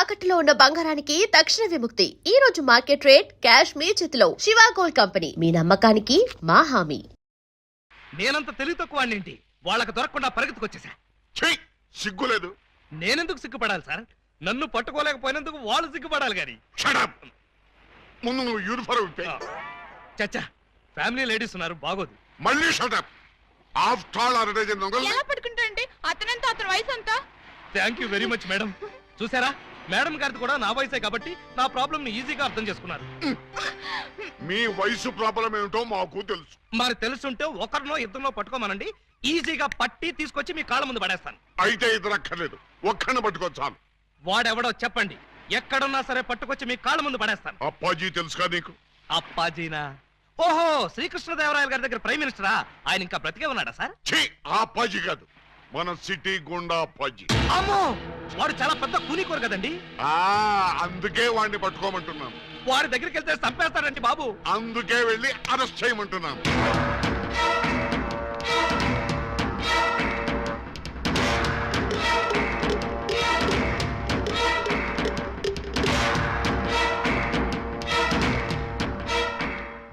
తాకట్టులో ఉన్న బంగారానికి తక్షణ విముక్తి. ఈ రోజు మార్కెట్ రేట్ క్యాష్ మీ చేతిలో. శివ గోల్డ్ కంపెనీ, మీ నమ్మకానికి మా హామీ. నేనంత తెలివి తక్కువ వాడినేంటి వాళ్ళకి దొరకకుండా పరిగెత్తుకొచ్చేసా. సిగ్గులేదు. నేనెందుకు సిగ్గుపడాలి సార్? నన్ను పట్టుకోలేకపోయినందుకు వాళ్ళు సిగ్గుపడాలి గాని. ముందు నువ్వు యూనిఫారం ఇప్పే. చచ్చా, ఫ్యామిలీ లేడీస్ ఉన్నారు, బాగోదు. మళ్ళీ షటప్. ఆఫ్టర్ ఆల్ అరడజన్ దొంగలు. ఎలా పట్టుకుంటారండి? అతనంతా అతని వయసు అంతా. Thank you very much madam. చూసారా, మేడం గారిది కూడా నా వయసే కాబట్టి నా ప్రాబ్లం ని ఈజీగా అర్థం చేసుకున్నారు. మీ వయసు ప్రాబ్లం ఏమిటో మాకు తెలుసు. మరి తెలుసుంటే ఒకరినో ఇద్దరినో పట్టుకోమనండి, ఈజీగా పట్టి తీసుకొచ్చి మీ కాళ్ళ ముందు పడేస్తాను. అయితే ఇద్దరు అక్కర్లేదు, ఒక్కడిని పట్టుకోవచ్చాను. వాడెవడో చెప్పండి, ఎక్కడున్నా సరే పట్టుకొచ్చి మీ కాళ్ళ ముందు పడేస్తాను. అప్పాజీ తెలుసుగా నీకు? అప్పాజీనా? ఓహో, శ్రీకృష్ణదేవరాయల గారి దగ్గర ప్రైమ్ మినిస్టరా? ఆయన ఇంకా బ్రతికే ఉన్నాడా సార్? ఆ అప్పాజీ కాదు, మన సిటీ గుండా అప్పాజీ. అమ్మో, వాడు చాలా పెద్ద కూలికోరు కదండి. అందుకే వాడిని పట్టుకోమంటున్నాను. వాడి దగ్గరికి వెళ్తే చంపేస్తాడండి బాబు. అందుకే వెళ్ళి అరెస్ట్ చేయమంటున్నాను.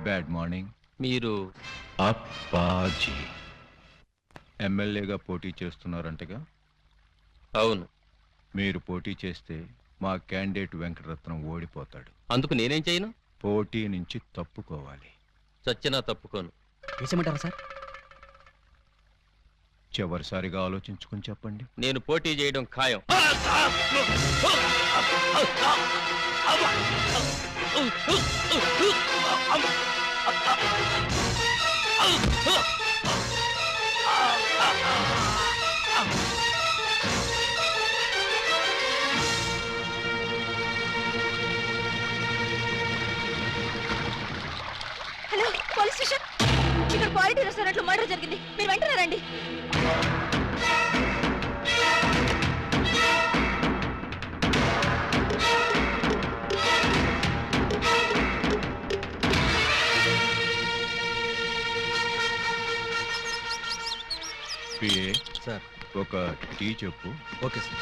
Bad morning. మీరు అప్పాజీ ఎమ్మెల్యేగా పోటీ చేస్తున్నారంటగా? అవును. మీరు పోటీ చేస్తే మా క్యాండిడేట్ వెంకటరత్నం ఓడిపోతాడు. అందుకు నేనేం చేయను? పోటీ నుంచి తప్పుకోవాలి. చచ్చినా తప్పుకోను. వేసేమంటారా సార్? చివరిసారిగా ఆలోచించుకుని చెప్పండి. నేను పోటీ చేయడం ఖాయం. Hello, police station. ఇక్కడ క్వాలిటీ రెస్టారెంట్ లో మర్డర్ జరిగింది, మీరు వెంటనే రండి. PA sir. ఒక టీ చెప్పు. Okay sir.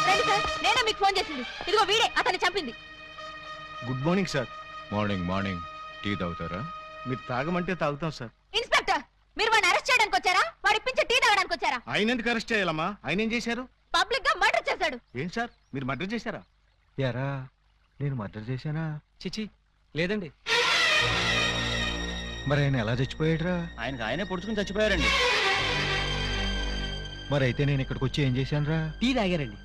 రండి సార్, నేనే మీకు ఫోన్ చేసింది. ఇదిగో వీడే అతన్ని చంపింది. Good morning sir. Morning morning. Tea తాగుతారా? మీరు తాగమంటే తాగుతాం సార్. ఇన్స్పెక్టర్, మీరు వాడిని అరెస్ట్ చేయడానికి వచ్చారా, వాడి ఇప్పించి టీ తాగడానికి వచ్చారా? ఆయన ఎందుకు అరెస్ట్ చేయాలమ్మా? ఆయన ఏం చేశారు? పబ్లిక్ గా మర్డర్ చేశాడు. ఏం సార్, మీరు మర్డర్ చేశారా? యారా, నేను మర్డర్ చేశానా? చిచి, లేదండి. మరి ఆయన ఎలా చచ్చిపోయాడురా? ఆయనకు ఆయనే పొడుచుకుని చచ్చిపోయారండి. మరి అయితే నేను ఇక్కడికి వచ్చి ఏం చేశానురా? టీ తాగారండి.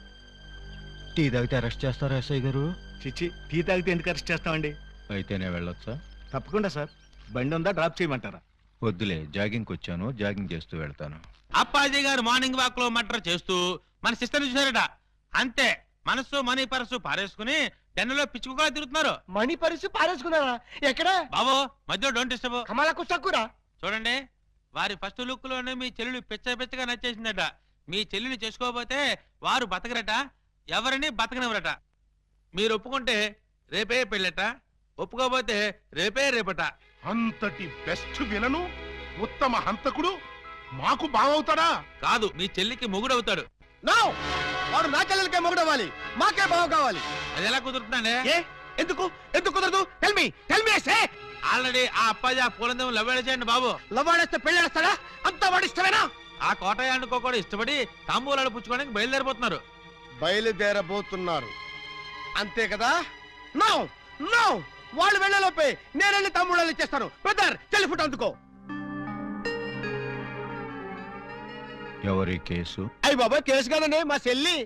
టీ తాగితే అరెస్ట్ చేస్తారా ఎస్ఐ గారు? చిచి, టీ తాగితే ఎందుకు అరెస్ట్ చేస్తామండి? అయితే నేను వెళ్ళొచ్చా? తప్పకుండా సార్. బండి ఉందా, డ్రాప్ చేయమంటారా? వద్దులే, జాగింగ్కి వచ్చాను, జాగింగ్ చేస్తూ వెళ్తాను. అప్పాజీ గారు మార్నింగ్ వాక్ లో మటర్ చేస్తూ మన సిస్టర్ చూసారట. అంతే, మనసు మనీ పరసు పారేసుకుని టెన్నులో పిచ్చుకుగా తిరుగుతున్నారు. మణి పరిస్థితి పారేసుకున్నారా? ఎక్కడ బాబు మధ్యలో డోంట్ డిస్టర్బ్. కమలకు తక్కురా. చూడండి, వారి ఫస్ట్ లుక్ లోనే మీ చెల్లెలు పిచ్చగా నచ్చేసిందట. మీ చెల్లిని చేసుకోకపోతే వారు బతకరట, ఎవరిని బతకనివ్వరట. మీరు ఒప్పుకుంటే రేపే పెళ్ళట, ఒప్పుకోకపోతే రేపట. అంతటి బెస్ట్ విలను ఉత్తమ హంతకుడు మాకు బావవుతాడా? కాదు, మీ చెల్లికి మొగుడవుతాడు. వాడు నా చెల్లెలకే మొగుడవ్వాలి, మాకే బావ కావాలి. అది ఎలా కుదురుతుందండి? ఎందుకు ఎందుకు కుదరదు? ఆల్రెడీ ఆ అప్పాజీ ఆ పూలందేమో లవ్వేళ చేయండి బాబు. లవ్వాడేస్తే పెళ్ళేస్తాడా? అంతా వాడు ఇష్టమేనా? ఆ కోటయానుకో కూడా ఇష్టపడి తాంబూలాలు పుచ్చుకోవడానికి బయలుదేరిపోతున్నారు. బయలుదేరబోతున్నారు అంతే కదా? నో నో, వాళ్ళు వెళ్ళలోపే నేను వెళ్ళి తమ్ముళ్ళు ఇచ్చేస్తాను. బ్రదర్, టెలిఫోన్ అందుకో. ఎవరి కేసు? అయ్యి బాబా, కేసు కాదండి, మా చెల్లి.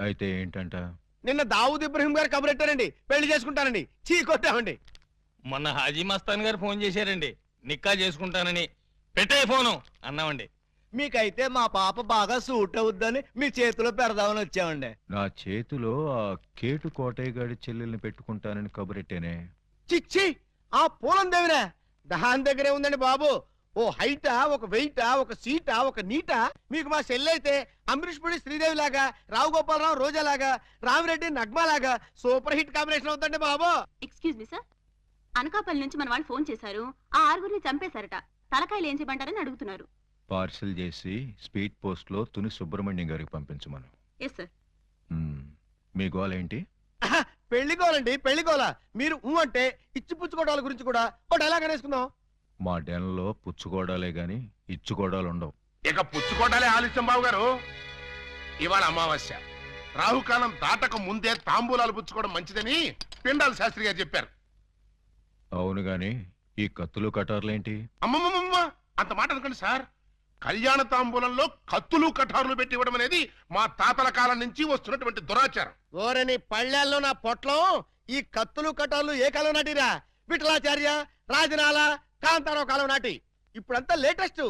అయితే ఏంటంట? నిన్న దావూద్ ఇబ్రహీం గారు కబురెట్టారండి, పెళ్లి చేసుకుంటానండి. చీ కొట్టామండి. మొన్న హాజీ మస్తాన్ గారు ఫోన్ చేశారండి, నిక్కా చేసుకుంటానని. పెట్టే ఫోను అన్నామండి. మీకైతే మా పాప బాగా సూట్ అవుద్దని మీ చేతిలో పెడదామని వచ్చామండి. నా చేతిలో ఆ కేటు కోటయ్య గారి చెల్లెల్ని పెట్టుకుంటానని కబురెట్టేనే. చిచ్చి, ఆ పూలం దేవినా? దాని దగ్గరే ఉందండి బాబు. ఓ హైటా, ఒక వెయిటా, ఒక సీటా, ఒక నీటా. మీకు మా చెల్లైతే అమరీష్ పుడి శ్రీదేవి లాగా, రావు గోపాలరావు రోజా లాగా, రామిరెడ్డి నగ్మా లాగా సూపర్ హిట్ కాంబినేషన్ అవుతుందండి బాబు. ఎక్స్క్యూజ్ మీ సార్, అనకాపల్లి నుంచి మన వాళ్ళు ఫోన్ చేశారు. ఆ ఆరుగురిని చంపేశారట. తలకాయలు ఏం చేయమంటారని అడుగుతున్నారు. పార్సిల్ చేసి స్పీడ్ పోస్ట్లో తుని సుబ్రహ్మణ్యం గారికి పంపించమను. Yes sir. మీ గోల్ ఏంటి? పెళ్లికోవాలండి, పెళ్లికోవాలా. మీరు అంటే ఇచ్చిపుచ్చుకోవడాల గురించి కూడా ఓ డైలాగ్ అనేసుకుందాం. మా డెన్లో పుచ్చుకోవడాలే గాని ఇచ్చుకోవడాలు ఉండవు. ఇక పుచ్చుకోటాలే ఆలస్యం బాబు గారు. ఇవాళ అమావాస్య, రాహుకాలం దాటక ముందే తాంబూలాలు పుచ్చుకోవడం మంచిదని పిండాల శాస్త్రి గారు చెప్పారు. అవును గాని ఈ కత్తులు కటార్లేంటి? అమ్మమ్మమ్మ, అంత మాట అనుకోండి సార్. కళ్యాణ తాంబూలంలో కత్తులు కఠారులు పెట్టి ఇవ్వడం అనేది మా తాతల కాలం నుంచి వస్తున్నటువంటి దురాచారం. ఓరని పళ్ళెల్లో నా పొట్లం. ఈ కత్తులు కటాలు ఏ కాలం నాటిరా? విఠలాచార్య, రాజనాల, కాంతారావు కాలం నాటి. ఇప్పుడంతా లేటెస్ట్.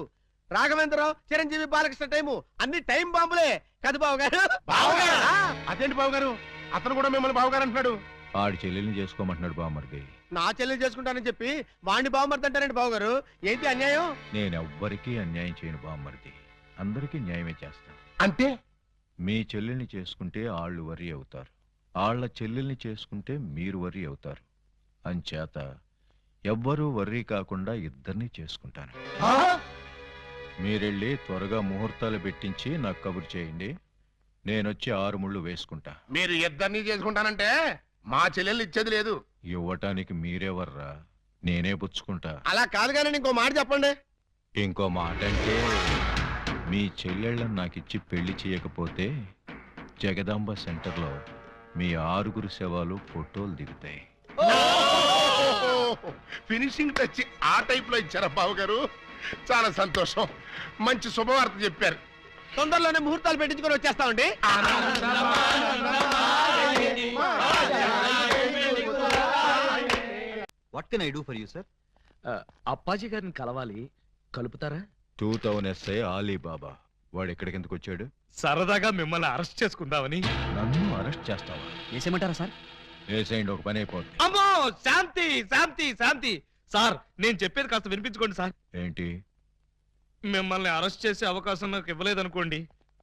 రాఘవేంద్రరావు, చిరంజీవి, బాలకృష్ణ టైము అన్ని టైం బాంబులే కదా బాబు గారు. బావగారా? అదేంటి బాబు గారు, అతను కూడా మిమ్మల్ని బావగారు అంటున్నాడు. ఆడి చెల్లెల్ని చేసుకోమంటున్నాడు బామ్మర్ది. నా చెల్లి చేసుకుంటానని చెప్పి వాణ్ణి బాగుమర్దంటారండి బాబు గారు. ఏంటి అన్యాయం? నేనెవ్వరికీ అన్యాయం చేయను బామ్మర్ది, అందరికీ న్యాయమే చేస్తాను. అంటే మీ చెల్లెల్ని చేసుకుంటే ఆళ్ళు వర్రీ అవుతారు, ఆళ్ల చెల్లెల్ని చేసుకుంటే మీరు వర్రీ అవుతారు. అంచేత ఎవ్వరూ వర్రీ కాకుండా ఇద్దరిని చేసుకుంటాను. మీరెళ్ళి త్వరగా ముహూర్తాలు పెట్టించి నాకు కబురు చేయండి. నేనొచ్చి 6 ముళ్ళు వేసుకుంటా. మీరు ఇద్దరిని చేసుకుంటానంటే మా చెల్లెళ్ళు ఇచ్చేది లేదు. ఇవ్వటానికి మీరెవర్రా, నేనే పుచ్చుకుంటా. అలా కాదు కానీ ఇంకో మాట చెప్పండి. ఇంకో మాట అంటే మీ చెల్లెళ్ళని నాకిచ్చి పెళ్లి చేయకపోతే జగదాంబ సెంటర్లో మీ 6 శవాలు ఫోటోలు దిగుతాయి. ఫినిషింగ్ టచ్ ఆ టైప్ లో ఇచ్చారా బాబు గారు? చాలా సంతోషం, మంచి శుభవార్త చెప్పారు. తొందరలోనే ముహూర్తాలు పెట్టించుకొని వచ్చేస్తామండి. What can I do for you sir? Appaji గారిని కలవాలి, కలుపుతారా? 2000 SI ఆలీబాబా వాడు ఎక్కడికి ఎందుకు వచ్చాడు? సరదాగా మిమ్మల్ని అరెస్ట్ చేసుకుందామని. నన్ను అరెస్ట్ చేస్తావా? వేసేయమంటారా సార్? వేసేయండి, ఒక పని అయిపోద్ది. అమ్మో, శాంతి శాంతి శాంతి. సార్, నేను చెప్పేది కాస్త వినిపించుకోండి సార్. ఏంటి? మిమ్మల్ని అరెస్ట్ చేసే అవకాశం నాకు ఇవ్వలేదనుకోండి,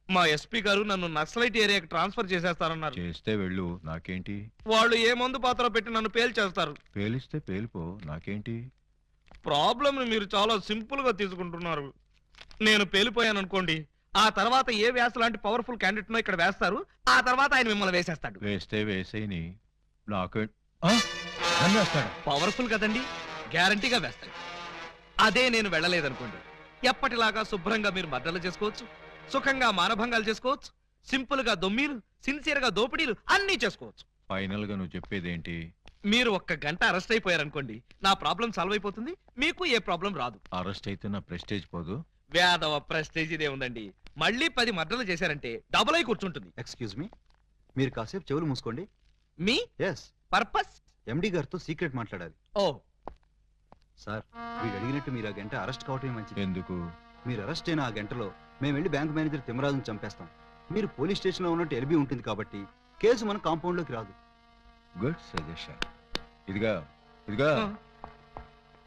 మా ఎస్పీ గారు నన్ను నక్సలైట్ ఏరియాకి ట్రాన్స్ఫర్ చేసేస్తారన్నారు. చేస్తే వెళ్ళు, నాకేంటి? వాళ్ళు ఏ మందు పాత్ర పెట్టి నన్ను పేల్చేస్తారు. పేలిస్తే పేలిపో, నాకేంటి? ప్రాబ్లం మీరు చాలా సింపుల్ గా తీసుకుంటున్నారు. నేను పేలిపోయాను అనుకోండి, ఆ తర్వాత ఏ వ్యాస లాంటి పవర్ఫుల్ క్యాండిడేట్ నో ఇక్కడ వేస్తారు, ఆ తర్వాత ఆయన మిమ్మల్ని వేసేస్తాడు. వేస్తే వేసేయని, నాకే నన్ను వేస్తాడు. పవర్ఫుల్ కదండి, గ్యారంటీగా వేస్తాడు. అదే నేను వెళ్ళలేదనుకోండి, ఎప్పటిలాగా శుభ్రంగా మీరు మర్డర్లు చేసుకోవచ్చు, సుఖంగా మానభంగాలు చేసుకోవచ్చు, సింపుల్ గా దొమ్మీలు, సిన్సియర్ గా దోపిడీలు అన్నీ చేసుకోవచ్చు. ఫైనల్ గా నువ్వు చెప్పేదేంటి? మీరు 1 గంట అరెస్ట్ అయిపోయారనుకోండి, నా ప్రాబ్లం సాల్వ్ అయిపోతుంది, మీకు ఏ ప్రాబ్లం రాదు. అరెస్ట్ అయితే నా ప్రెస్టేజ్ పోదు? వేదవ ప్రెస్టేజ్ ఇదే ఉందండి. మళ్ళీ 10 మర్డర్లు చేశారంటే డబుల్ అయి కూర్చుంటుంది. ఎక్స్క్యూజ్ మీ, మీరు కాసేపు చెవులు మూసుకోండి. Me yes, purpose? ఎండి గారితో సీక్రెట్ మాట్లాడాలి. ఓ సార్, వీడు అడిగినట్టు మీరు ఆ గంట అరెస్ట్ కావటమే మంచిది. ఎందుకు? మీరు అరెస్ట్ అయిన ఆ గంటలో మేము వెళ్ళి బ్యాంక్ మేనేజర్ తిమ్మరాజును చంపేస్తాం. మీరు పోలీస్ స్టేషన్ లో ఉన్నట్టు ఎల్బీ ఉంటుంది కాబట్టి కేసు మన కాంపౌండ్ లోకి రాదు. Good suggestion. ఇదిగా ఇదిగా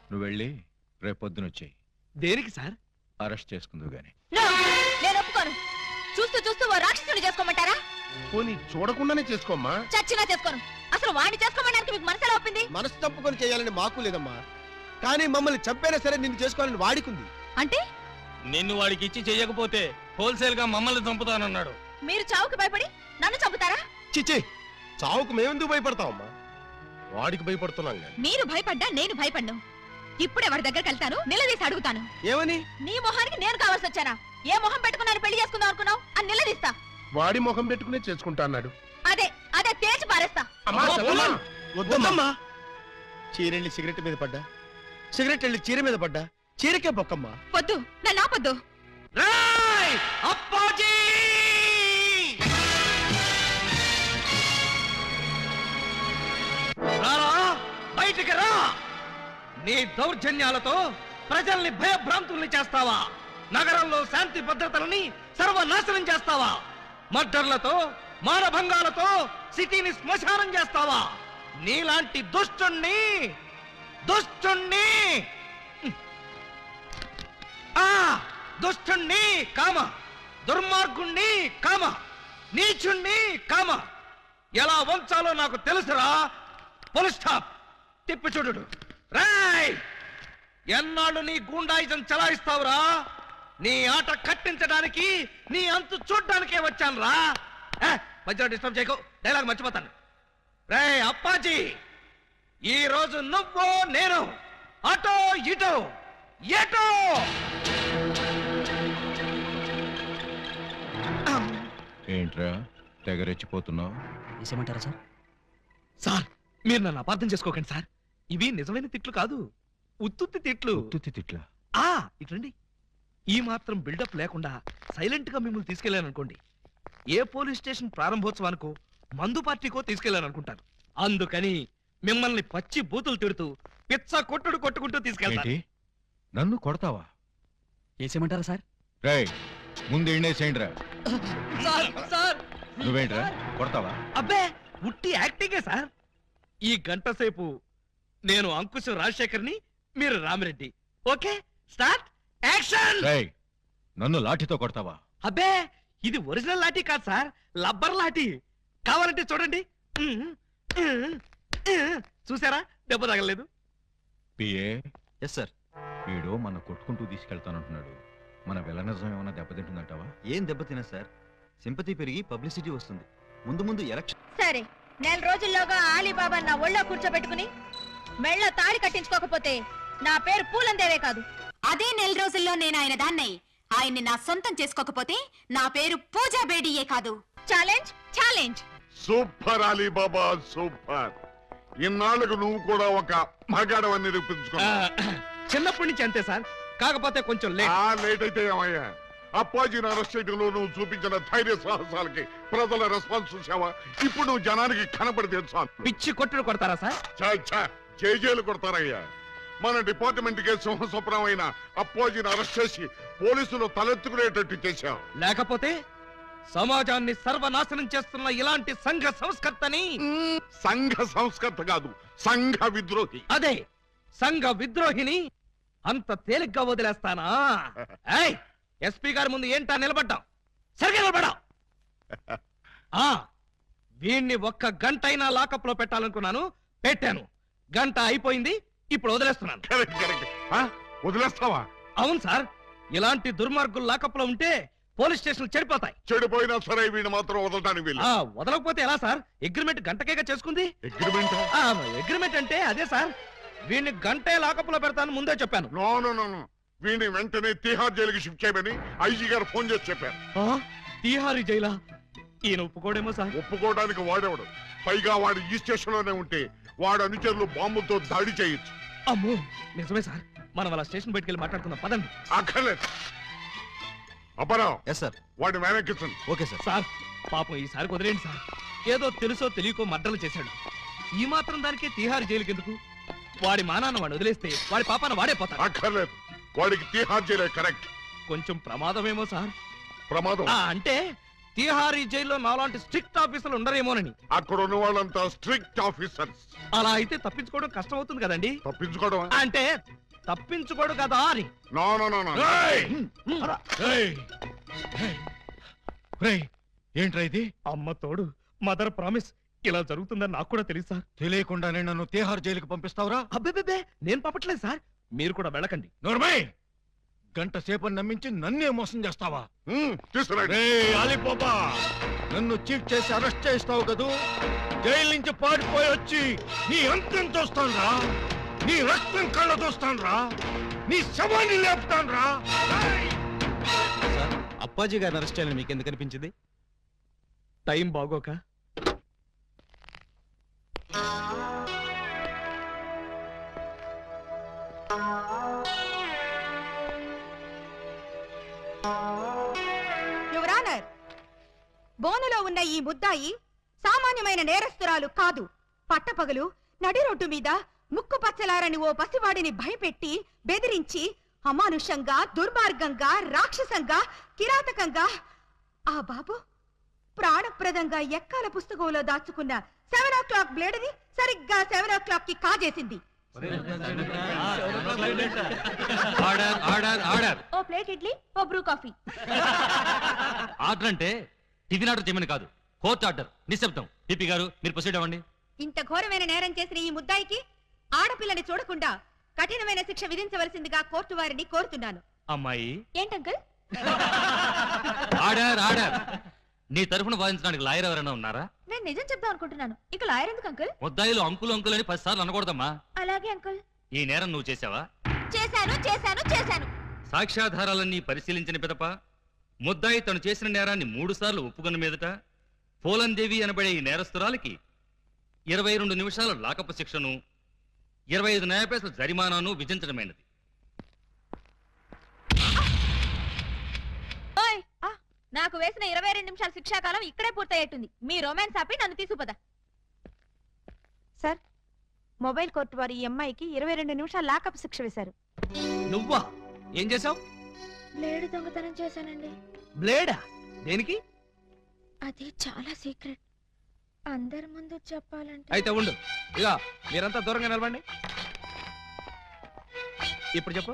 నువ్వు వెళ్ళి రేపొద్దున వచ్చేయి. దేనికి సార్? అరెస్ట్ చేసుకుందు గాని. నేను ఒప్పుకోను. చూస్తూ చూస్తూ ఓ రాక్షసుని చేసుకోమంటారా? పోనీ చూడకుండానే చేసుకోమ్మా. చచ్చినా చేసుకోను. అసలు వాడిని చేసుకోమడానికి మీకు మనసు ఎలా ఒప్పింది? మనసు చంపుకొని చేయాలని మాకు లేదమ్మా, కానీ మమ్మల్ని చంపైనా సరే నిన్ను చేసుకోవాలని వాడికుంది. అంటే నిన్ను వాడికి ఇచ్చి చెయ్యకపోతే హోల్సేల్ గా మమ్మల్ని చంపుతానన్నాడు. మీరు చావుకి భయపడి నన్ను చంపుతారా? చిచ్చి, చావుకు మేమెందుకు భయపడతామమ్మా? వాడికి భయపడుతున్నాం. మీరు భయపడ్డా నేను భయపడ్ను. ఇప్పుడే వాడి దగ్గరికి వెళ్తాను, నిలదీసి అడుగుతాను. ఏమని? నీ మొహానికి నేను కావాల్సి వచ్చానా? ఏ మొహం పెట్టుకున్నాను పెళ్లి చేసుకుందాం అనుకున్నావు అని నిలదీస్తా. వాడి ముఖం పెట్టుకునే చేసుకుంటా అన్నాడు. అదే అదే తేల్చి పారేస్తా. అమ్మా, చెల్లమ్మా. వద్దమ్మా. చీరెళ్ళి సిగరెట్ మీద పడ్డా, సిగరెట్ వెళ్ళి చీర మీద పడ్డా, చీరకే బొక్కమ్మా. వద్దు, నన్ను ఆపొద్దు. అప్పాజీ! రారా, బయటికి రా. నీ దౌర్జన్యాలతో ప్రజల్ని భయభ్రాంతుల్ని చేస్తావా? నగరంలో శాంతి భద్రతలని సర్వనాశనం చేస్తావా? మర్డర్లతో, మానభంగాలతో సిటీని శ్మశానం చేస్తావా? నీలాంటి దుష్టుణ్ణి దుష్టుణ్ణి కామ, దుర్మార్గుణ్ణి కామ, నీచుణ్ణి కామ ఎలా వంచాలో నాకు తెలుసురా. Full stop. తిప్పి చూడు. రాయ్, ఎన్నాళ్ళు నీ గూండాయిజం చలాయిస్తావురా? నీ ఆట కట్టించడానికి నీ అంతు చూడ్డానికే వచ్చాను రా. మధ్యలో డిస్టర్బ్ చేయకు, డైలాగ్ మర్చిపోతాను. రే అప్పాజీ, ఈ రోజు నువ్వు నేను అటో ఇటో ఎటో. ఏంట్రా తెగరెచ్చిపోతున్నావు? వేసేయమంటారా సార్? సార్ మీరు నన్ను అపార్థం చేసుకోకండి సార్, ఇవి నిజమైన తిట్లు కాదు, ఉత్తుత్తి తిట్లు. ఉత్తుత్తి తిట్లా? ఇట్లండి. ఈ మాత్రం బిల్డప్ లేకుండా సైలెంట్ గా మిమ్మల్ని తీసుకెళ్లాననుకోండి, ఏ పోలీస్ స్టేషన్ ప్రారంభోత్సవానికో మందు పార్టీకో తీసుకెళ్లాననుకుంటారు. అందుకని మిమ్మల్ని పచ్చి బూతులు తిడుతూ పిచ్చ కొట్టుడు కొట్టుకుంటూ తీసుకెళ్తాను. ఏంటి? నన్ను కొడతావా? వేసేయమంటారా సార్? రేయ్, ముందు ఎండేసేయండిరా. సార్ సార్ నువ్వేంట్రా కొడతావా? అబ్బే ఉట్టి యాక్టింగే సార్. ఈ గంట సేపు నేను అంకుశం రాజశేఖర్ని, మీరు రామిరెడ్డి. Okay start action. రేయ్, నన్ను లాఠీతో కొడతావా? అబ్బే ఇది ఒరిజినల్ లాఠీ కాదు సార్, లబ్బర్ లాఠీ. కావాలంటే చూడండి. చూసారా, దెబ్బ తగలేదు. PA, yes sir. వీడు మన కొట్టుకుంటూ తీసుకెళ్తానంటున్నాడు. మన విలనిజం ఏమైనా దెబ్బతింటుందంటావా? ఏం దెబ్బతినా సార్, సింపతి పెరిగి పబ్లిసిటీ వస్తుంది. ముందు ముందు ఎలక్షన్. సరే, నెల రోజుల్లోగా ఆలీబాబా నా ఒళ్ళో కూర్చోబెట్టుకుని మెళ్ళ తాడి కట్టించుకోకపోతే నా పేరు పూలందేవే కాదు. అదే నెల రోజుల్లో నేను ఆయన దాన్నై ఆయన్ని నా సొంతం చేసుకోకపోతే నా పేరు పూజా బేడియే కాదు. Challenge challenge. Super Alibaba super. ఇన్నాళ్ళకు నువ్వు కూడా ఒక మగాడవని నిరూపించుకున్నావు. చిన్నప్పటి నుంచి అంతే సార్, కాకపోతే కొంచెం లేట్. లేట్ అయితే ఏమయ్యా, అప్పాజీని అరెస్ట్ చేయడంలో నువ్వు చూపించిన ధైర్య సాహసాలకి ప్రజల రెస్పాన్స్ చూసావా? ఇప్పుడు నువ్వు జనానికి కనపడితే చాలు. పిచ్చి కొట్టుడు కొడతారా సార్? జైలు కొడతారయ్యా. మన డిపార్ట్మెంట్ కే సింహస్వప్నం అయిన అప్పాజీని అరెస్ట్ చేసి పోలీసులు తలెత్తుకునేటట్టు చేశావు. లేకపోతే సమాజాన్ని సర్వనాశనం చేస్తున్న ఇలాంటి సంఘ సంస్కర్తని. సంఘ సంస్కర్త కాదు, సంఘ విద్రోహి. అదే సంఘ విద్రోహిని అంత తేలిగ్గా వదిలేస్తానా? ఎస్పీ గారి ముందు ఏంటా నిలబడ్డాం? సరిగ్గా నిలబడ్డాం. వీణ్ణి ఒక్క గంట అయినా లాకప్ లో పెట్టాలనుకున్నాను, పెట్టాను. గంట అయిపోయింది, ఇప్పుడు వదిలేస్తున్నాను. వదిలేస్తావా? అవును సార్, ఇలాంటి దుర్మార్గులు లాకప్ లో ఉంటే పోలీస్ స్టేషన్ చెడిపోతాయి. చెడిపోయినా సరే వీడిని మాత్రం వదలడానికి వీలు. వదలకపోతే ఎలా సార్? అగ్రిమెంట్ గంటకేగా చేసుకుంది. అగ్రిమెంట్? అగ్రిమెంట్ అంటే అదే సార్, వీడిని గంటే లాకప్ లో పెడతాను ముందే చెప్పాను. నో, వీడిని వెంటనే తిహార్ జైలుకి షిఫ్ట్ చేయమని ఐజీ గారు ఫోన్ చేసి చెప్పారు. తిహారీ జైలా? ఈయన ఒప్పుకోడేమో సార్. ఒప్పుకోవడానికి వాడేవాడు, పైగా వాడు ఈ స్టేషన్ లోనే ఉంటే వాడు అనుచరులు బాంబులతో దాడి చేయొచ్చు. అమ్మో నిజమే సార్, మనం అలా స్టేషన్ బయటకెళ్ళి మాట్లాడుకుందాం పదండి. అక్కర్లేదు. అపరావు, ఎస్ సార్. వాడిని వెనక్కించండి. Okay sir. సార్ పాపం ఈసారి కుదిరేండి సార్, ఏదో తెలుసో తెలియకో మర్డర్లు చేశాడు. ఈ మాత్రం దానికే తిహార్ జైలుకి ఎందుకు? వాడి మానాన్న వాడు వదిలేస్తే వాడి పాపాన వాడే పోతాడు. అక్కర్లేదు, వాడికి తిహార్ జైలే కరెక్ట్. కొంచెం ప్రమాదమేమో సార్. ప్రమాదం అంటే తిహారీ జైల్లో నాలాంటి స్ట్రిక్ట్ ఆఫీసర్లు ఉండరేమోనని. అక్కడ ఉన్న వాళ్ళంతా స్ట్రిక్ట్ ఆఫీసర్స్. అలా అయితే తప్పించుకోవడం కష్టం అవుతుంది కదండి. తప్పించుకోవడం అంటే తప్పించుకోడు కదా అని. నో. ఏంట్రా ఇది? అమ్మ తోడు, మదర్ ప్రామిస్, ఇలా జరుగుతుందని నాకు కూడా తెలుసు సార్. తెలియకుండానే నన్ను తిహార్ జైలుకి పంపిస్తావురా? అబ్బే నేను పంపట్లేదు సార్, మీరు కూడా వెళ్ళకండి. నోర్మై, గంట సేపు నమ్మించి నన్నే మోసం చేస్తావా? తీసుకురండి. అలీబాబా, నన్ను చీట్ చేసి అరెస్ట్ చేస్తావు కదూ, జైలు నుంచి పారిపోయి వచ్చి నీ అంతం చూస్తానురా, నీ రక్తం కళ్ళ చూస్తానురా, నీ శవాన్ని లేపుతానురా. సార్, అప్పాజీ గారిని అరెస్ట్ చేయాలని మీకు ఎందుకు అనిపించింది? టైం బాగోక. యువర్ ఆనర్, బోనులో ఉన్న ఈ ముద్దాయి సామాన్యమైన నేరస్తురాలు కాదు. పట్టపగలు నడి రోడ్డు మీద ముక్కు పచ్చలారని ఓ పసివాడిని భయపెట్టి బెదిరించి అమానుషంగా, దుర్మార్గంగా, రాక్షసంగా, కిరాతకంగా ఆ బాబు ప్రాణప్రదంగా ఎక్కాల పుస్తకంలో దాచుకున్న 7 o'clock బ్లేడ్ని సరిగ్గా 7 o'clock కి కాజేసింది. ఓ ప్లేట్ ఇడ్లీ, ఓ బ్రూ కాఫీ. ఆర్డర్ అంటే టిఫిన్ ఆర్డర్ చేయమని కాదు, కోర్టు ఆర్డర్. నిశ్శబ్దం. పిపి గారు మీరు ప్రొసీడ్ అవ్వండి. ఇంత ఘోరమైన నేరం చేసిన ఈ ముద్దాయికి ఆడపిల్లని చూడకుండా కఠినమైన శిక్ష విధించవలసిందిగా కోర్టు వారిని కోరుతున్నాను. అమ్మాయి ఏంటంకుల్? Order order. నీ తరఫున వాదించడానికి లాయర్ ఎవరైనా ఉన్నారా? నేను నిజం చెప్దాం అనుకుంటున్నాను. ఇక లాయర్ ఎందుకు అంకుల్? ముద్దాయిలు అంకులు అంకులు అని 10 సార్లు అనకూడదమ్మా. అలాగే అంకుల్. ఈ నేరం నువ్వు చేసావా? చేశాను చేశాను చేశాను. సాక్ష్యాధారాలన్నీ పరిశీలించిన పిదప ముద్దాయి తను చేసిన నేరాన్ని 3 సార్లు ఒప్పుకున్న మీదట పోలందేవి అనబడే ఈ నేరస్తురాలికి 22 నిమిషాల లాకపు శిక్షను 25 న్యాయపైసల జరిమానాను విధించడమైనది. ఓయ్, నాకు వేసిన 22 నిమిషాల శిక్షాకాలం ఇక్కడే పూర్తయ్యేట్టుంది. మీ రొమాన్స్ ఆపి నన్ను తీసుకుపదా. సార్, మొబైల్ కోర్టు వారు ఈ అమ్మాయికి 22 నిమిషాలు లాకప్ శిక్ష వేశారు. నువ్వా? ఏం చేసావు? బ్లేడ్ దొంగతనం చేశానండి. బ్లేడా? దేనికి? అది చాలా సీక్రెట్. అందరి ముందు చెప్పాలంటే. అయితే ఉండు, ఇక మీరంతా దూరంగా నిలబండి. ఇప్పుడు చెప్పు.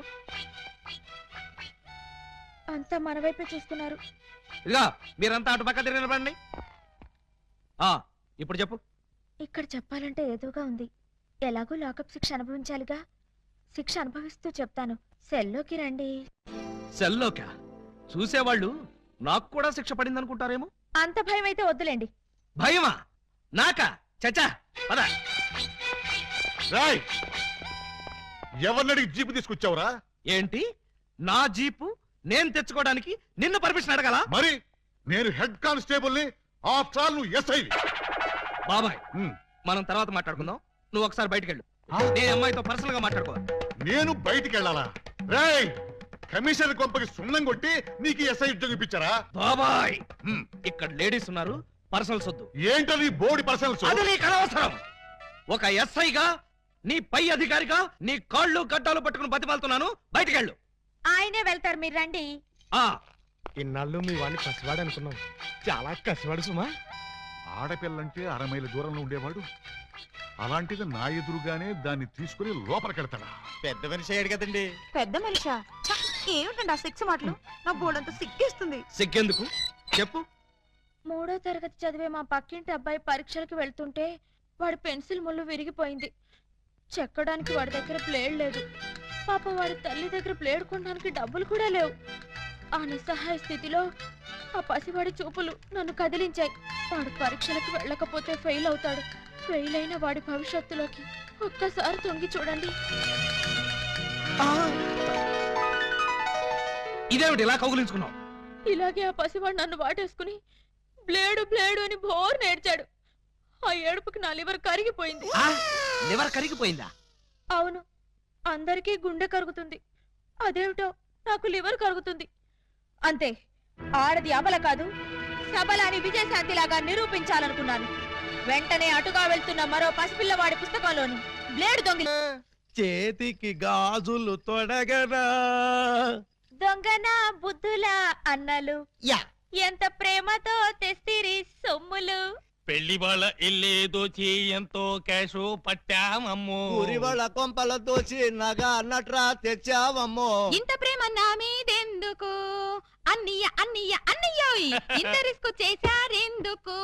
అంతా మన వైపే చూస్తున్నారు. ఇక మీరంతా అటు పక్క తిరిగి నిలబండి. ఇప్పుడు చెప్పు. ఇక్కడ చెప్పాలంటే ఏదోగా ఉంది. ఎలాగో లాకప్ శిక్ష అనుభవించాలిగా. శిక్ష అనుభవిస్తూ చెప్తాను. సెల్లోకి రండి. సెల్లోకా? చూసేవాళ్ళు నాకు కూడా శిక్ష పడింది అనుకుంటారేమో. అంత భయం అయితే వద్దులేండి. భయమా? నాకా? చచ్చా పద. రాయ్, ఎవరినడికి జీపు తీసుకొచ్చావురా? ఏంటి? నా జీపు నేను తెచ్చుకోవడానికి నిన్ను పర్మిషన్ అడగాల? మరి నేను హెడ్ కానిస్టేబుల్ ని, ఆఫ్టర్ ఆల్ నువ్వు ఎస్ఐ. బాబాయ్, మనం తర్వాత మాట్లాడుకుందాం. నువ్వు ఒకసారి బయటికి వెళ్ళు. నేను అమ్మాయితో పర్సనల్ గా మాట్లాడుకోవాలి. నేను బయటికి వెళ్ళాలా? రాయ్, కమిషనర్ కొంపకి సున్నం కొట్టి నీకు ఎస్ఐ ఉద్యోగం ఇప్పించారా? బాబాయ్, ఇక్కడ లేడీస్ ఉన్నారు, పర్సనల్స్ వద్దు. ఏంటో నీ బోడి పర్సనల్స్? అది నీకు అనవసరం. ఒక ఎస్ఐగా, నీ పై అధికారిగా నీ కాళ్ళు గడ్డాలు పట్టుకుని బతిమాలుతున్నాను. బయటికి వెళ్ళు. ఆయనే వెళ్తారు, మీరు రండి. ఇన్నాళ్ళు మీ వాడిని కసివాడు అనుకున్నాం. చాలా కసివాడు సుమా. ఆడపిల్లంటే 6 మైళ్ళ దూరంలో ఉండేవాడు, అలాంటిది నా ఎదురుగానే దాన్ని తీసుకుని లోపలికెడతాడా? పెద్ద మనిషి అయ్యాడు కదండి. పెద్ద మనిషా? ఏమిటండి ఆ శిక్ష మాటలు? నా బోర్డంతా సిగ్గేస్తుంది. సిగ్గెందుకు చెప్పు. 3వ తరగతి చదివే మా పక్కింటి అబ్బాయి పరీక్షలకు వెళ్తుంటే వాడి పెన్సిల్ ముళ్ళు విరిగిపోయింది. చెక్కడానికి వాడి దగ్గర ప్లేడ్ లేదు. పాప వాడి తల్లి దగ్గర ప్లేడ్ కొనడానికి డబ్బులు కూడా లేవు. ఆ నిస్సహాయ స్థితిలో ఆ పసివాడి చూపులు నన్ను కదిలించాయి. వాడు పరీక్షలకు వెళ్ళకపోతే ఫెయిల్ అవుతాడు. ఫెయిల్ అయిన వాడి భవిష్యత్తులోకి ఒక్కసారి తొంగి చూడండి. ఇదేమిటి ఇలా కౌగులించుకున్నావు? ఇలాగే ఆ పసివాడు నన్ను వాటేసుకుని బ్లేడు బ్లేడు అని బోర్ నేర్చాడు. ఆ ఏడుపుకి నా లివర్ కరిగిపోయింది. లివర్ కరిగిపోయిందా? అవును, అందరికీ గుండె కరుగుతుంది. అదేమిటో నాకు లివర్ కరుగుతుంది. అంతే, ఆడది అబల కాదు, సబల అని విజయశాంతిలాగా నిరూపించాలనుకున్నాను. వెంటనే అటుగా వెళ్తున్న మరో పసిపిల్లవాడి పుస్తకంలోని బ్లేడ్ దొంగ. చేతికి గాజులు తొడగరా దొంగన బుద్ధుల అన్నలు ఎంత ప్రేమతో తెస్తిరి సొమ్ములు. పెళ్లి వాళ్ళ ఇల్లే దోచి ఎంతో క్యాషు పట్టామమ్మో. ఊరి వాళ్ళ కొంపల దోచి నగ అన్నట్రా తెచ్చావమ్మో. ఇంత ప్రేమ నా మీదెందుకు అన్నయ్య అన్నయ్య అన్నయ్యోయ్. ఇంత రిస్క్ చేశారెందుకు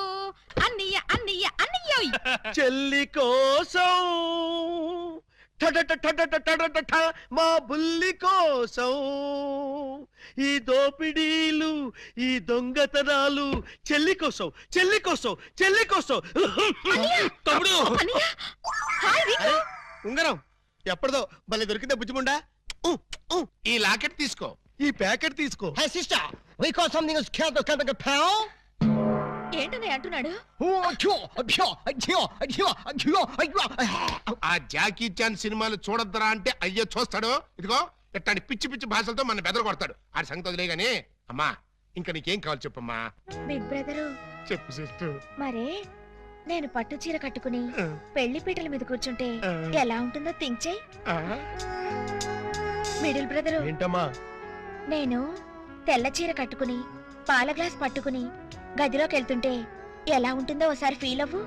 అన్నయ్య అన్నయ్య అన్నయ్యోయ్. చెల్లి కోసం మా బుల్లి కోసం ఈ దోపిడీలు, ఈ దొంగతనాలు చెల్లి కోసం, చెల్లి కోసం, చెల్లి కోసం. తమ్ముడు, ఉంగరం ఎప్పటిదో భలే దొరికిందా బుజ్జిముండా? ఈ లాకెట్ తీసుకో. ఈ ప్యాకెట్ తీసుకో. ఏంటనే అంటున్నాడు? ఆ జాకీ చాన్ సినిమాలు చూడొద్దురా అంటే అయ్యో చూస్తాడు. ఇదిగో ఇట్లాంటి పిచ్చి పిచ్చి భాషలతో మన బెదర కొడతాడు. ఆ సంగతి వదిలే గానీ, అమ్మా ఇంకా నీకేం కావాలి చెప్పమ్మా. బిగ్ బ్రదరు, చెప్పు సిస్టర్. మరే నేను పట్టు చీర కట్టుకుని పెళ్లి పీటల మీద కూర్చుంటే ఎలా ఉంటుందో థింక్ చెయ్. మిడిల్ బ్రదరు, ఏంటమ్మా? నేను తెల్ల చీర కట్టుకుని పాల గ్లాస్ పట్టుకుని గదిలోకి వెళ్తుంటే ఎలా ఉంటుందో ఒకసారి ఫీల్ అవ్వు.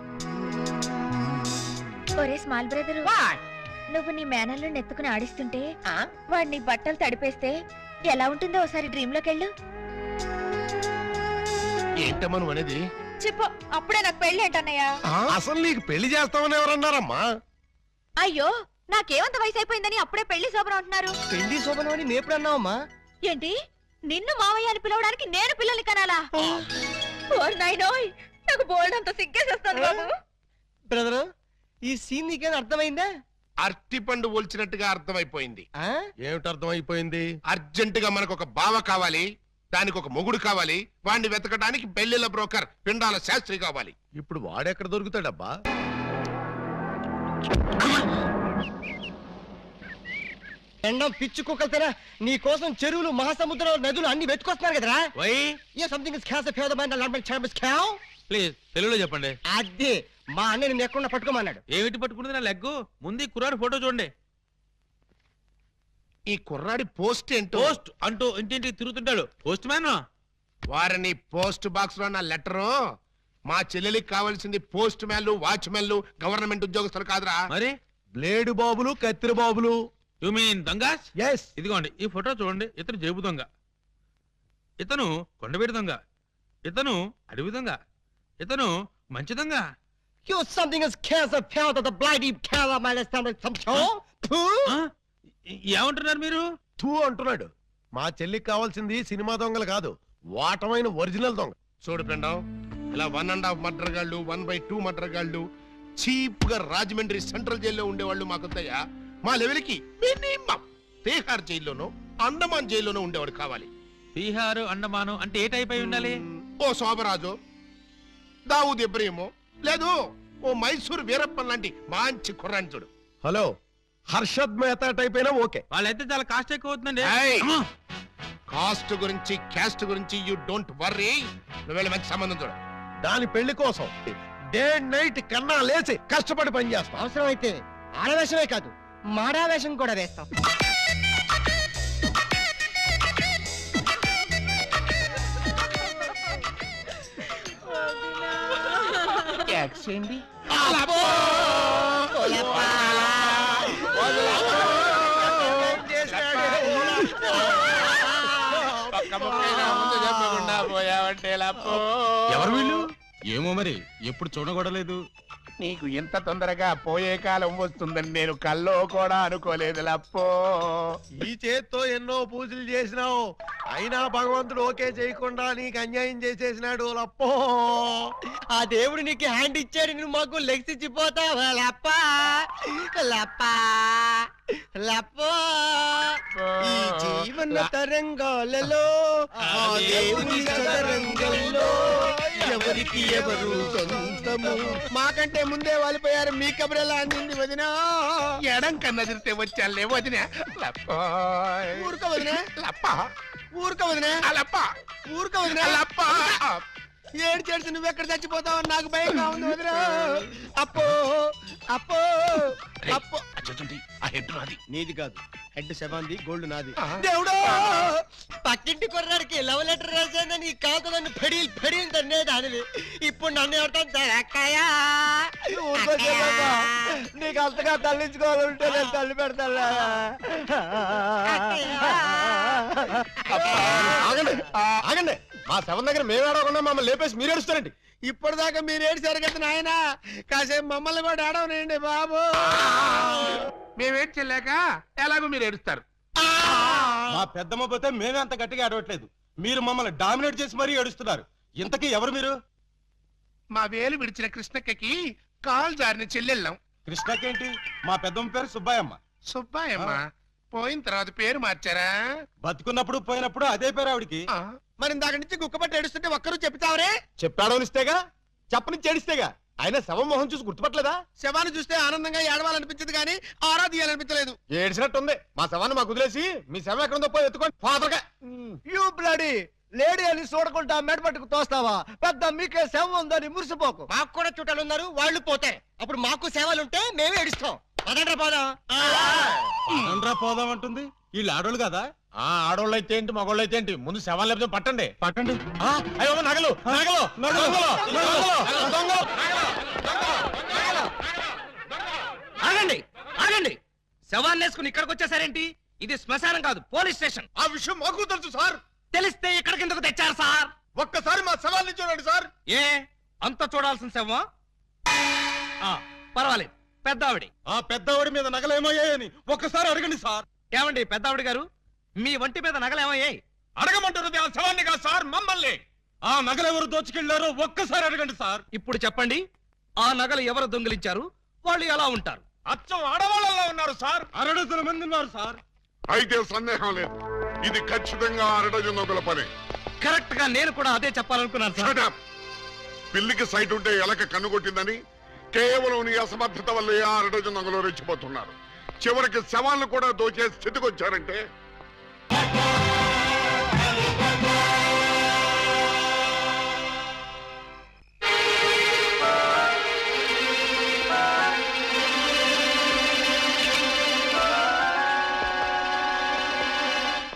ఒరే స్మాల్ బ్రదరు, నువ్వు నీ మేనల్లో నెత్తుకుని ఆడిస్తుంటే వాడిని బట్టలు తడిపేస్తే ఎలా ఉంటుందో ఒకసారి డ్రీమ్ లోకి వెళ్ళు. ఏంటమ్మా నువ్వు అనేది? చెప్పు, అప్పుడే నాకు పెళ్లి ఏంటన్నయ్యా? అసలు నీకు పెళ్లి చేస్తామని ఎవరన్నారమ్మా? అయ్యో, నాకేమంత వయసు అయిపోయిందని అప్పుడే పెళ్లి శోభనం అంటున్నారు. పెళ్లి శోభనం అని నేప్పుడు అన్నావమ్మా? ఏంటి నిన్ను మావయ్య అని పిలవడానికి నేను పిల్లల్ని కనాలా? ఓర్ నాయనోయ్, నాకు బోల్డంత సిగ్గేసేస్తాను బాబు. బ్రదరు, ఈ సీన్ నీకేం అర్థమైందా? అరటిపండు ఒలిచినట్టుగా అర్థమైపోయింది. ఏమిటి అర్థమైపోయింది? అర్జెంట్ గా మనకు ఒక బావ కావాలి, దానికి ఒక మొగుడు కావాలి, వాడిని వెతకడానికి పెళ్లిళ్ళ బ్రోకర్ పిండాల శాస్త్రి కావాలి. ఇప్పుడు వాడెక్కడ దొరుకుతాడబ్బా? ఎండం పిచ్చి కుక్కలతేనా నీ కోసం చెరువులు, మహాసముద్రం, నదులు అన్ని వెతుకొస్తున్నారు కదరా. Why something is cans of the please తెలుగులో చెప్పండి. అదే మా అన్న నిన్ను ఎక్కడ పట్టుకోమన్నాడు. ఏమిటి పట్టుకుంటుంది నా లెగ్గు? ముందు ఈ కుర్రాడు ఫోటో చూడండి. ఈ కుర్రాడి పోస్ట్ ఏంటో. పోస్ట్ అంటూ ఇంటింటికి తిరుగుతుంటాడు. Postman. వారిని పోస్ట్ బాక్స్ లో నా లెటరు. మా చెల్లెలికి కావాల్సింది పోస్ట్ మ్యాన్లు, వాచ్మెన్లు, గవర్నమెంట్ ఉద్యోగస్తులు కాదురా. మరి బ్లేడు బాబులు, కత్తిరి బాబులు. యు మీన్ దొంగస్? ఎస్. ఇదిగోండి ఈ ఫోటో చూడండి. ఇతను జేబు దొంగ, ఇతను కొండవీడి దొంగ, ఇతను అడవి దొంగ, ఇతను మంచి దొంగ. Something is cans of the bloody cow of my ఏమంటున్నారు మీరు? తూ అంటున్నాడు. మా చెల్లికి కావాల్సింది సినిమా దొంగలు కాదు, వాటమైన ఒరిజినల్ దొంగ. చూడు పిండం, ఇలా 1.5 మర్డర్ గాళ్ళు, 1/2 మర్డర్ గాళ్ళు చీప్ గా రాజమండ్రి సెంట్రల్ జైల్లో ఉండేవాళ్ళు మాకొద్దయ్యా. మా లెవెల్కి మినిమం తీహార్ జైల్లోనో, అండమాన్ జైల్లోనో ఉండేవాడు కావాలి. బీహారు, అండమాను అంటే ఏ టైప్ అయి ఉండాలి? ఓ శోభరాజు, దావూద్ ఇబ్రహీము, లేదు ఓ మైసూర్ వీరప్పన్ లాంటి మంచి కుర్రాన్ని చూడు. హలో, హర్షద్ మెహతా టైప్ అయినా ఓకే. వాళ్ళైతే చాలా కాస్ట్ ఎక్కువ అవుతుందండి. కాస్ట్ గురించి, క్యాస్ట్ గురించి యూ డోంట్ వర్రీ. నువ్వు వెళ్ళి మంచి సంబంధం చూడు. దాని పెళ్లి కోసం డే నైట్ కన్నా లేచి కష్టపడి పని చేస్తాం. అవసరం అయితే ఆడవేషమే కాదు, మాడావేషం కూడా వేస్తాం. ఎవరు వీళ్ళు? ఏమో మరి, ఎప్పుడు చూడకూడలేదు. నీకు ఇంత తొందరగా పోయే కాలం వస్తుందని నేను కల్లో కూడా అనుకోలేదు లప్పో. ఈ చేత్తో ఎన్నో పూజలు చేసినావు, అయినా భగవంతుడు ఓకే చేయకుండా నీకు అన్యాయం చేసేసినాడు లప్పో. ఆ దేవుడు నీకు హ్యాండ్ ఇచ్చాడు, నువ్వు మాకు లెగ్స్ ఇచ్చిపోతావా లప్పా లప్పా లప్పో. ఈ జీవన తరంగాలలో ఆ దేవుని చదరంగంలో ఎవరికి ఎవరు సొంతము. మాకంటే ముందే వాలిపోయారు, మీ కబురెలా అందింది వదినా? ఎడం కన్నా తిరితే వచ్చాలే వదిన. ఊరుక వదినా, లప్ప ఊరుక వదినా, లప్ప ఊరుక వదినా. లప్ప. ఏడ్చేడ్చి నువ్వెక్కడ చచ్చిపోతావు నాకు భయంగా ఉంది వదినా. అప్పో అప్పో అప్పో. ఆ హెడ్ నాది. నీది కాదు, హెడ్ శవాంది, గోల్డ్ నాది. ఆ. దేవుడు, పక్కింటి కుర్రాడికి లవ్ లెటర్ రాశానని కాదు నన్ను ఫెడీల్ ఫెడీల్ తన్నే దానివి. ఇప్పుడు నన్ను ఎవరితో నీకు అంతగా తల్లించుకోవాలంటే నేను తల్లి పెడతా. ఆగండి ఆగండి, మా శవం దగ్గర మేము ఏడవకుండా మమ్మల్ని లేపేసి మీరు ఏడుస్తారండి. ఇప్పటిదాకా మీరు ఏడిసారు కదా నాయన, కాసేపు మమ్మల్ని కూడా ఏడవనండి బాబు. మేమేం చెల్లాక ఎలాగో మీరు ఏడుస్తారు. మా పెద్దమ్మ పోతే మేమే అంత గట్టిగా ఏడవట్లేదు, మీరు మమ్మల్ని డామినేట్ చేసి మరీ ఏడుస్తున్నారు. ఇంతకీ ఎవరు మీరు? మా వేలు విడిచిన కృష్ణక్కకి కాల్ జారిన చెల్లెళ్ళం. కృష్ణకేంటి? మా పెద్దమ్మ పేరు సుబ్బాయమ్మ. సుబ్బాయమ్మ పోయిన తర్వాత పేరు మార్చారా? బతుకున్నప్పుడు పోయినప్పుడు అదే పేరు ఆవిడికి. ఆ, మరి ఇందాక నుంచి గుక్కపట్టి ఏడుస్తుంటే ఒక్కరు చెప్తావరే? చెప్పాడనిస్తేగా, చెప్పని చేడిస్తేగా. ఆయన శవం మొహం చూసి గుర్తుపట్టలేదా? శవాన్ని చూస్తే ఆనందంగా ఏడవాలనిపించదు కానీ ఆరా తీయాలనిపించలేదు. ఏడిసినట్టుంది. మా శవాన్ని మాకు వదిలేసి మీ శవం ఎక్కడుందో పోయి ఎత్తుకోండి ఫాదర్గా. యూ బ్లడీ లేడీ అని చూడకుండా మెడపట్టుకు తోస్తావా? పెద్ద మీకే సేవ ఉందని మురిసిపోకు. మాకు కూడా చుట్టాలు ఉన్నారు, వాళ్ళు పోతే అప్పుడు మాకు సేవలుంటే మేమే ఏడుస్తాం. పదండ్రా పోదాం. పదండ్రా పోదాం అంటుంది. వీళ్ళు ఆడోళ్ళు కదా? ఆడోళ్ళు అయితే ఏంటి, మగోళ్ళు అయితే ఏంటి, ముందు శవాలు లేకపోతే పట్టండి పట్టండి. అయ్యో నగలు నగలు నగలు. ఆగండి ఆగండి, శవాన్ని వేసుకుని ఇక్కడికి వచ్చేసారేంటి? ఇది శ్మశానం కాదు, పోలీస్ స్టేషన్. ఆ విషయం మాకు తెలుసు సార్. తెలిస్తే ఇక్కడికి ఎందుకు తెచ్చారు సార్? ఒక్కసారి మా శవాల్ని చూడండి సార్. ఏ అంత చూడాల్సిన శవం? పర్వాలేదు, పెద్దావిడి. ఆ పెద్దవాడి మీద నగలేమయ్యాయని ఒక్కసారి అడగండి సార్. ఏమండి పెద్దావిడి గారు, మీ వంటి మీద నగలేమయ్యాయి? అడగమంటున్నది ఆ శవాన్ని కాదు సార్, మమ్మల్ని. ఆ నగలెవరు దోచుకెళ్లారో ఒక్కసారి అడగండి సార్. ఇప్పుడు చెప్పండి, ఆ నగలు ఎవరు దొంగిలించారు, వాళ్ళు ఎలా ఉంటారు? అచ్చం ఆడవాళ్ళలో ఉన్నారు సార్, 6 మంది ఉన్నారు సార్. అయితే సందేహం లేదు, ఇది ఖచ్చితంగా 6 డజన్ దొంగల పని. కరెక్ట్ గా నేను కూడా అదే చెప్పాలనుకున్నాను సార్. Shut up. పిల్లికి సైట్ ఉంటే ఎలక కన్నుకొట్టిందని కేవలం నీ అసమర్థత వల్ల 6 డజన్ దొంగలు రెచ్చిపోతున్నారు. చివరికి శవాలను కూడా దోచే స్థితికి వచ్చారంటే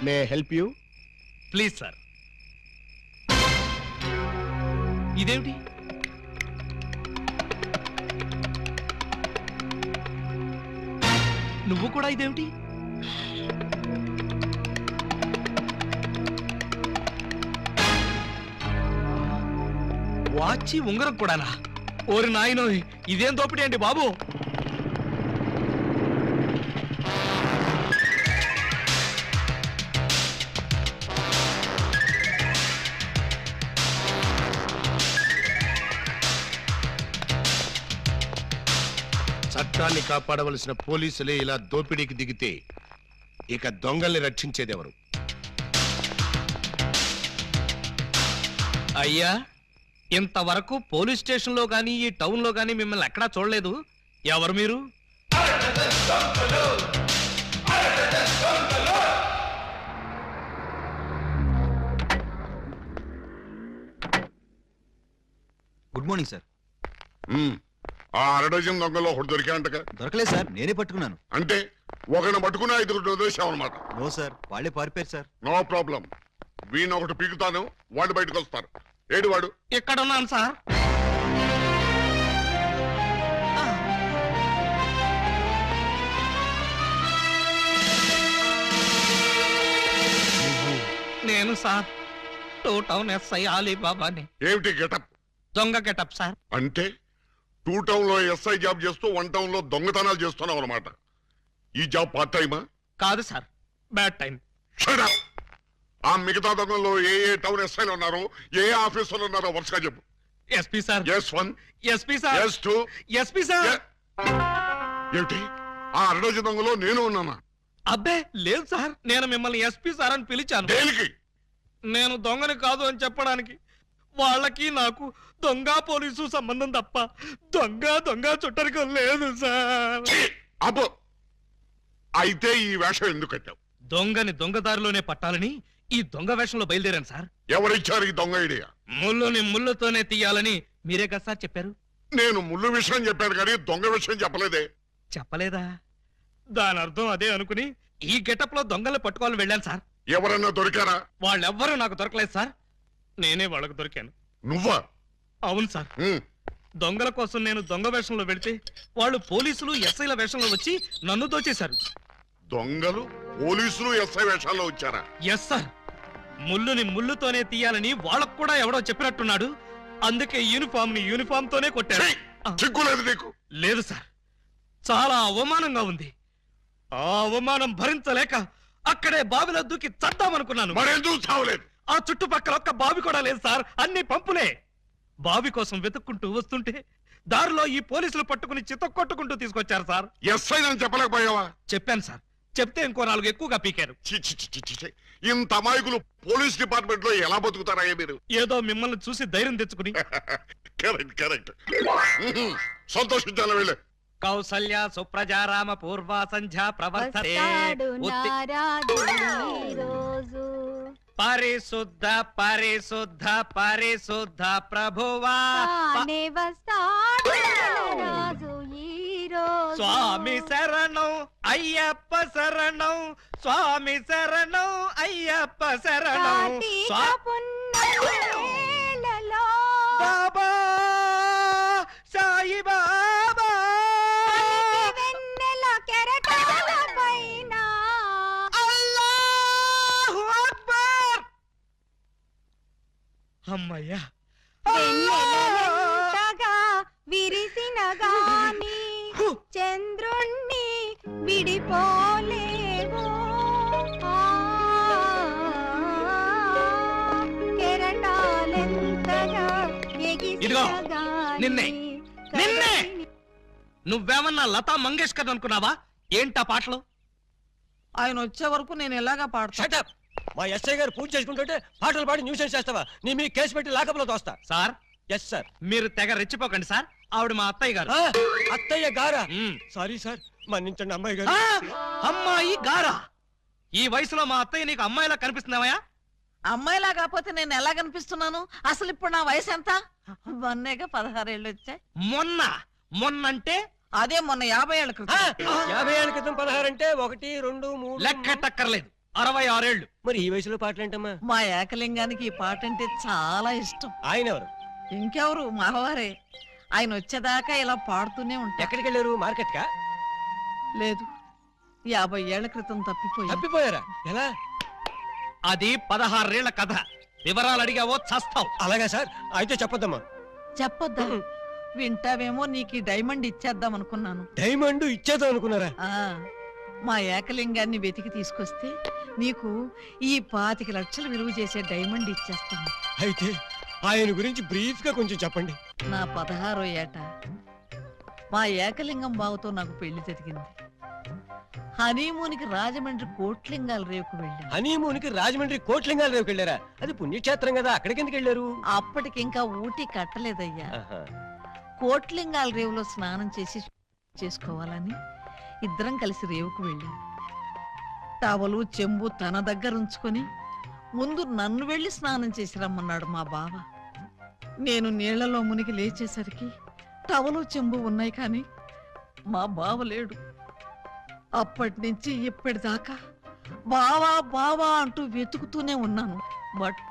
may help you? Please sir. ఇదేమిటి? నువ్వు కూడా ఇదేమిటి? వాచి ఉంగరం కూడానా? ఓరి నాయనో, ఇదేం దోపిడీ అండి బాబు. చట్టాన్ని కాపాడవలసిన పోలీసులే ఇలా దోపిడీకి దిగితే ఇక దొంగల్ని రక్షించేదెవరు? అయ్యా, ఇంతవరకు పోలీస్ స్టేషన్ లో గానీ ఈ టౌన్ లో గానీ మిమ్మల్ని ఎక్కడా చూడలేదు. ఎవరు మీరు? Good morning sir. ఆ 6 డజన్ దొంగల్లో ఒకటి దొరికాయంటగా? దొరకలేదు సార్, నేనే పట్టుకున్నాను. అంటే ఒకరిని పట్టుకుని 5 వదిలేసామన్నమాట. నో సార్, వాళ్ళే పారిపోయారు సార్. నో ప్రాబ్లం, వీణ్ ఒకటి పీకుతాను, వాళ్ళు బయటకు వస్తారు. ఏడు వాడు? ఇక్కడ ఉన్నాను సార్. నేను సార్, 2 టౌన్ ఎస్ఐ అలీబాబాని. ఏమిటి గెటప్? దొంగ గెటప్ సార్. అంటే 2 టౌన్ లో ఎస్ఐ జాబ్ చేస్తూ 1 టౌన్ లో దొంగతనాలు చేస్తున్నావు అనమాట. ఈ జాబ్ పార్ట్ టైమా? కాదు sir, bad time. Shut up! ఆ మిగతా దొంగల్లో ఏ టౌన్ ఎస్ఐలు ఉన్నారో, ఏ ఆఫీసులు ఉన్నారో వరుసగా చెప్పు. SP sir. S1, SP sir. S2, SP sir. ఏమిటి ఆ 6 డజన్ దొంగలో నేను ఉన్నానా? అబ్బే లేదు సార్, నేను మిమ్మల్ని ఎస్పీ సార్ అని పిలిచాను. దేనికి? నేను దొంగని కాదు అని చెప్పడానికి. వాళ్ళకి నాకు దొంగ పోలీసు సంబంధం తప్ప దొంగ చుట్టరికం లేదు సార్. అబ్బో, అయితే ఈ వేషం ఎందుకు కట్టావు? దొంగని దొంగదారిలోనే పట్టాలని ఈ దొంగ వేషంలో బయలుదేరాను సార్. ఎవరిచ్చారు ఈ దొంగ ఐడియా? ముళ్ళుని ముళ్ళుతోనే తీయాలని మీరే కదా సార్ చెప్పారు. నేను ముళ్ళు విషయం చెప్పాను కానీ దొంగ విషయం చెప్పలేదే. చెప్పలేదా? దాని అర్థం అదే అనుకుని ఈ గెటప్ లో దొంగలు పట్టుకోవాలని వెళ్ళాను సార్. ఎవరన్నా దొరికారా? వాళ్ళెవ్వరూ నాకు దొరకలేదు సార్, నేనే వాళ్ళకు దొరికాను. నువ్వా? అవును సార్. దొంగల కోసం నేను దొంగ వేషంలో వెళితే వాళ్ళు పోలీసులు ఎస్ఐల వేషంలో వచ్చి నన్ను దోచేశారు. దొంగలు పోలీసులు ఎస్ఐ వేషాల్లో వచ్చారా? Yes sir. ముళ్ళుని ముళ్ళుతోనే తీయాలని వాళ్ళకు కూడా ఎవడో చెప్పినట్టున్నాడు. అందుకే యూనిఫామ్ తోనే కొట్టారు. చిక్కులేదు నీకు? లేదు సార్, చాలా అవమానంగా ఉంది. ఆ అవమానం భరించలేక అక్కడే బావిలో దూకి చద్దామనుకున్నాను. మరెందుకు చావలేదు? ఆ చుట్టుపక్కల ఒక్క బావి కూడా లేదు సార్, అన్ని పంపులే. బావి కోసం వెతుక్కుంటూ వస్తుంటే దారిలో ఈ పోలీసులు పట్టుకుని చితక్కొట్టుకుంటూ తీసుకొచ్చారు సార్. ఎస్ఐ అని చెప్పలేకపోయావా? చెప్పాను సార్, చెప్తే ఇంకో 4 ఎక్కువగా పీకారు. ఇంత అమాయకులు పోలీస్ డిపార్ట్మెంట్ లో ఎలా బతుకుతారయ్యా మీరు? ఏదో మిమ్మల్ని చూసి ధైర్యం తెచ్చుకుని. కరెక్ట్. సంతోషించాలి వెళ్ళే. కౌసల్య సుప్రజారామ పూర్వ సంధ్యా ప్రవర్తతే. పరిశుద్ధ పరిశుద్ధ పరిశుద్ధ ప్రభువా స్వామి శరణం అయ్యప్ప శరణం, స్వామి శరణం అయ్యప్ప శరణం. బాబా సాయి బాబా అల్లాహు అక్బర్. అమ్మయ్యా, విరిసిన గాని చంద్రుణ్ణి విడిపోలేవో. ఇదిగో నిన్నే నిన్నే నువ్వేమన్నా లతా మంగేష్కర్ అనుకున్నావా? ఏంటా పాటలు? ఆయన వచ్చే వరకు నేను ఎలాగా పాడతా? మా ఎస్ఐ గారు పూజ చేసుకుంటుంటే పాటలు పాడి న్యూసెన్స్ చేస్తావా? నీ మీ కేసు పెట్టి లాకప్లో తోస్తా. Sir, yes sir. మీరు తెగ రెచ్చిపోకండి సార్. ఆవిడ మా అత్తయ్య గారు. అత్తయ్య గారా? మ్. సారీ సార్, మన్నించండి అమ్మాయి గారు. అమ్మాయి గారా? ఈ వయసులో మా అత్తయ్య నీకు అమ్మాయిలా కనిపిస్తున్నావా? అమ్మాయిలా కాకపోతే నేను ఎలా కనిపిస్తున్నాను? అసలు ఇప్పుడు నా వయసు ఎంత? మొన్నేగా 16 ఏళ్ళు వచ్చాయి. మొన్నంటే అదే మొన్న 50 ఏళ్ళ క్రితం. 50 ఏళ్ళ క్రితం 16 అంటే 1, 2, 3 లెక్కెట్టక్కర్లేదు. 66 ఏళ్ళు. మరి ఈ వయసులో పాటలేంటమ్మా? మా ఏకలింగానికి ఈ పాట అంటే చాలా ఇష్టం. ఆయన ఎవరు? ఇంకెవరు, మావారే. ఆయన వచ్చేదాకా ఇలా పాడుతూనే ఉంటా. ఎక్కడికి వెళ్ళారు? మార్కెట్ కా? లేదు, 50 ఏళ్ల క్రితం తప్పిపోయి. తప్పిపోయారా? ఎలా? అది 16 ఏళ్ల కథ. వివరాలు అడిగావో చస్తావు. అలాగా సార్, అయితే చెప్పొద్దమ్మా. చెప్పొద్దా? వింటావేమో, నీకు ఈ డైమండ్ ఇచ్చేద్దాం అనుకున్నాను. డైమండ్ ఇచ్చేద్దాం అనుకున్నారా? ఆ, మా ఏకలింగాన్ని వెతికి తీసుకొస్తే నీకు ఈ 25 లక్షలు విలువ చేసే డైమండ్ ఇచ్చేస్తాను. అయితే ఆయన గురించి బ్రీఫ్ గా కొంచెం చెప్పండి. నా 16వ ఏట మా ఏకలింగం బావతో నాకు పెళ్లి జరిగింది. హనీమూన్కి రాజమండ్రి కోట్లింగాల రేవుకు వెళ్ళాను. హనీమూన్ కి రాజమండ్రి కోట్లింగాల రేవుకి వెళ్ళారా? అది పుణ్యక్షేత్రం కదా, అక్కడికి ఎందుకు వెళ్ళారు? అప్పటికింకా ఊటీ కట్టలేదయ్యా. కోట్లింగాల రేవులో స్నానం చేసుకోవాలని ఇద్దరం కలిసి రేవుకు వెళ్ళాం. టవలు చెంబు తన దగ్గర ఉంచుకొని ముందు నన్ను వెళ్ళి స్నానం చేసి రమ్మన్నాడు మా బావ. నేను నీళ్లలో మునిగి లేచేసరికి టవలు చెంబు ఉన్నాయి, కానీ మా బావ లేడు. అప్పటి నుంచి ఇప్పటిదాకా బావా బావా అంటూ వెతుకుతూనే ఉన్నాను. But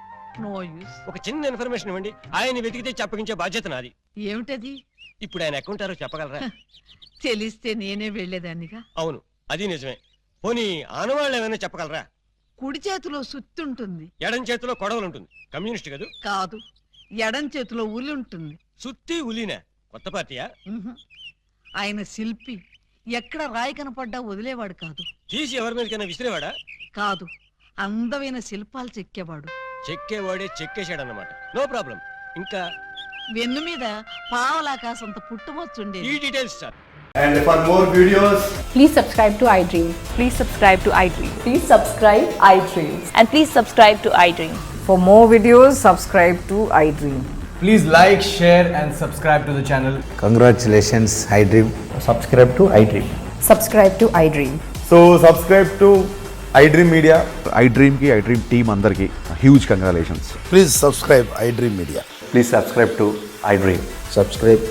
no use. ఒక చిన్న ఇన్ఫర్మేషన్ ఇవ్వండి, ఆయన వెతికితే చెప్పగించే బాధ్యత నాది. ఏమిటది? ఇప్పుడు ఆయన ఎక్కడుంటారో చెప్పగలరా? తెలిస్తే నేనే వెళ్లేదాన్నిగా. అవును, అది నిజమే. పోనీ ఆనవాళ్ళు ఏమైనా చెప్పగలరా? కుడి చేతిలో సుత్తుంటుంది, ఎడం చేతిలో కొడవలు ఉంటుంది. కమ్యూనిస్ట్ కదూ? కాదు, ఎడం చేతిలో ఉలి ఉంటుంది. సుత్తి ఉలినా? కొత్త పార్టీయా? ఉహు. ఆయన శిల్పి. ఎక్కడ రాయి కనపడ్డా వదిలేవాడు కాదు. తీసి ఎవరి మీదకైనా విసిరేవాడా? కాదు, అందమైన శిల్పాలు చెక్కేవాడు. చెక్కేవాడే చెక్కేశాడన్నమాట. No problem. ఇంకా వెన్ను మీద పావలాకాసంత పుట్టుమొచ్చుండేది. ఈ details sir. And for more videos, please subscribe to iDream. Please subscribe to iDream. Please subscribe iDream. And please subscribe to iDream. For more videos, subscribe to iDream. please like, share and subscribe to the channel. Congratulations, iDream. Subscribe to iDream. Subscribe to iDream. So subscribe to iDream Media. iDream ki iDream team andarki huge congratulations. Please subscribe iDream Media. Please subscribe to iDream. Subscribe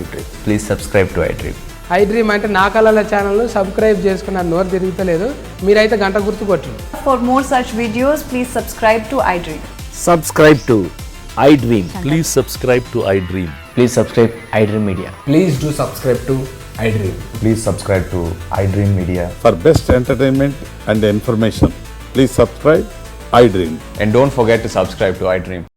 iDream. Please subscribe to iDream. iDream అంటే నా కళల channel subscribe చేసుకున్న నోరు తిరుగుతలేదు. మీరైతే గంట గుర్తు కొట్టండి. For more such videos, please subscribe to iDream. Subscribe to iDream. Please subscribe to iDream. Please subscribe iDream Media. Please do subscribe to iDream. Please subscribe to iDream Media. For best entertainment and information, please subscribe iDream. And don't forget to subscribe to iDream.